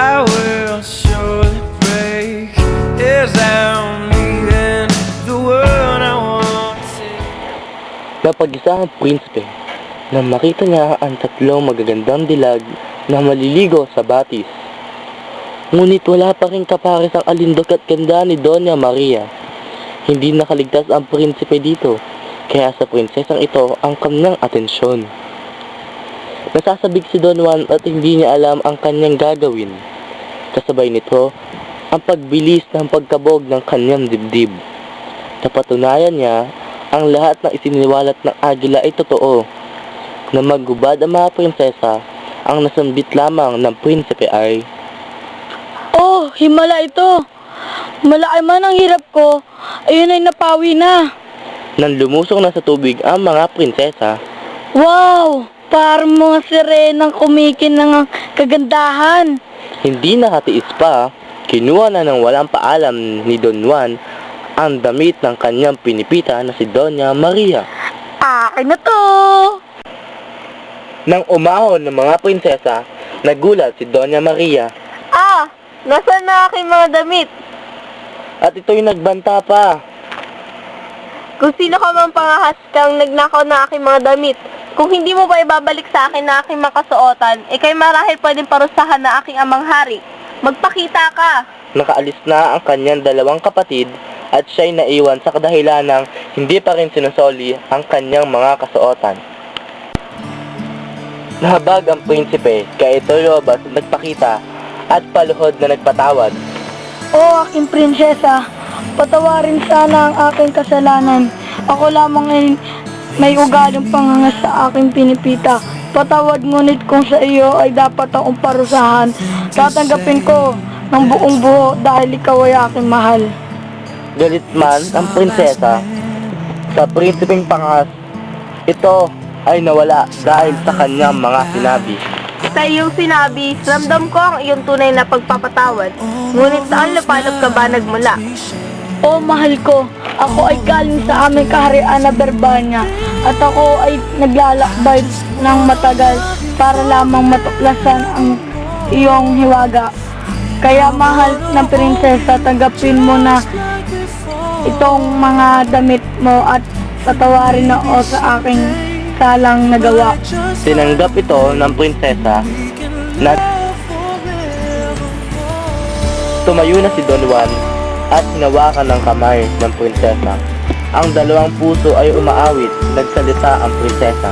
I will surely break as I'm leaving the world I want to. Napag-isa ang prinsipe nang makita niya ang tatlong magagandang dilag na maliligo sa batis. Ngunit wala pa rin kapares ang alindog at ganda ni Doña Maria. Hindi nakaligtas ang prinsipe dito, kaya sa prinsesang ito ang kanyang atensyon. Nasasabik si Don Juan at hindi niya alam ang kanyang gagawin. Kasabay nito, ang pagbilis ng pagkabog ng kanyang dibdib. Napatunayan niya, ang lahat ng isiniwalat ng agila ay totoo. Na maggubad ang mga prinsesa, ang nasambit lamang ng prinsipe ay, Oh, himala ito! Malaki man ang hirap ko, ayun ay napawi na. nang lumusong na sa tubig ang mga prinsesa. Wow! Parang mga sirenang kumikin ng kagandahan. Hindi nakatiis pa, kinuha na ng walang paalam ni Don Juan ang damit ng kanyang pinipita na si Doña Maria. Akin na to! Nang umahon ng mga prinsesa, nagulat si Doña Maria Ah! Nasaan na aking mga damit? at ito'y nagbanta pa. Kung sino ka mang pangahas kang nagnakaw na aking mga damit, kung hindi mo ba ibabalik sa akin na aking makasuotan, kay marahil pwedeng parusahan na aking amang hari. Magpakita ka! Nakaalis na ang kanyang dalawang kapatid at siya'y naiwan sa kadahilanang hindi pa rin sinusoli ang kanyang mga kasuotan. Nahabag ang prinsipe kaya ito lumabas at nagpakita at paluhod na nagpatawad. O aking prinsesa, patawarin sana ang aking kasalanan. Ako lamang ay may ugaling pangangas sa aking pinipita. Patawad, ngunit kung sa iyo ay dapat akong parusahan, tatanggapin ko ng buong buo dahil ikaw ay aking mahal. Galit man ang prinsesa sa prinsipeng pangas, ito ay nawala dahil sa kanyang mga sinabi. Sa iyong sinabi, ramdam ko ang iyong tunay na pagpapatawad. Ngunit saan lupalop ka ba nagmula? O mahal ko, ako ay galing sa aming kaharian na Berbanya at ako ay naglalakbay ng matagal para lamang matuklasan ang iyong hiwaga. Kaya mahal ng prinsesa, tanggapin mo na itong mga damit mo at patawarin na o sa aking salang nagawa. Tinanggap ito ng prinsesa na tumayo na si Don Juan at hinawakan ng kamay ng prinsesa. Ang dalawang puso ay umaawit, nagsalita ang prinsesa.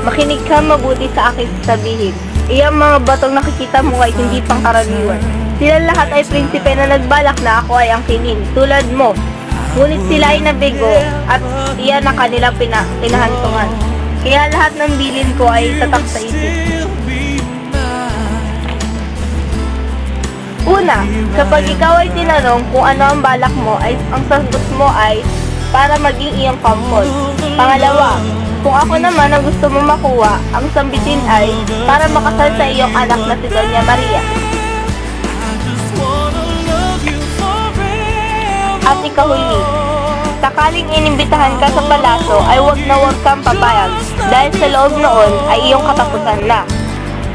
Makinig ka mabuti sa aking sabihin. Iyang mga batong nakikita mo ay hindi pangkaraniwan. Sila lahat ay prinsipe na nagbalak na ako ay angkinin, tulad mo. Ngunit sila ay nabigo at iyan ang kanilang pinahantungan. Kaya lahat ng bilin ko ay tatak sa isip. Una, kapag ikaw ay tinanong kung ano ang balak mo, ay ang sagot mo ay para maging iyong kampon. Pangalawa, kung ako naman ang gusto mo makuha, ang sambitin ay para makasal sa iyong anak na si Doña Maria. At ikahuli, sakaling inimbitahan ka sa palaso ay huwag na huwag kang papayag dahil sa loob noon ay iyong katapusan na.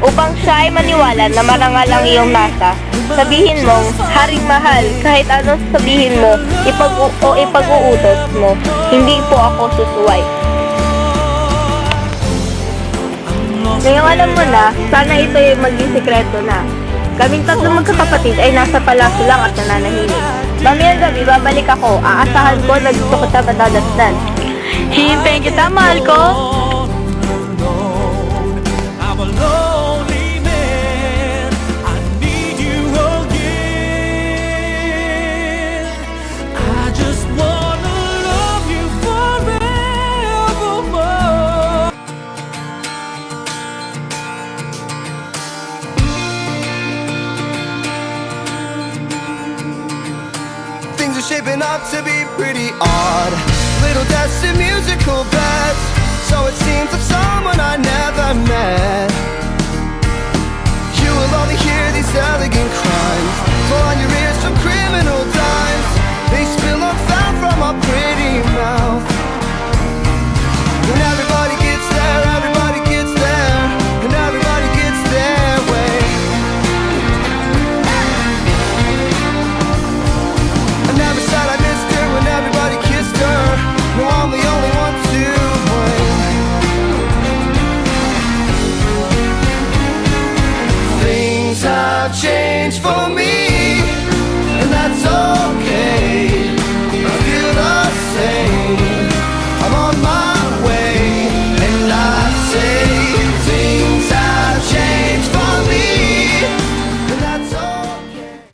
Upang siya ay maniwala na marangal ang iyong nasa, sabihin mong, Haring mahal, kahit anong sabihin mo, ipag-uutos mo, hindi po ako susuway. Ngayong alam mo na, sana ito ay maging sikreto na. Kaming tatlong magkakapatid ay nasa palasyo lang at nananahimik. Mamayang gabi, babalik ako. Aasahan ko na gusto ko sa madadasdan. Hihintayin kita, mahal ko! Shaping up to be pretty odd. Little destined musical beds. So it seems of someone I never met. You will only hear these elegant crimes fall on your ears from criminal dimes. They spill on foul from a pretty mouth. When everybody gets there, everybody gets there, and everybody gets their way. change for me.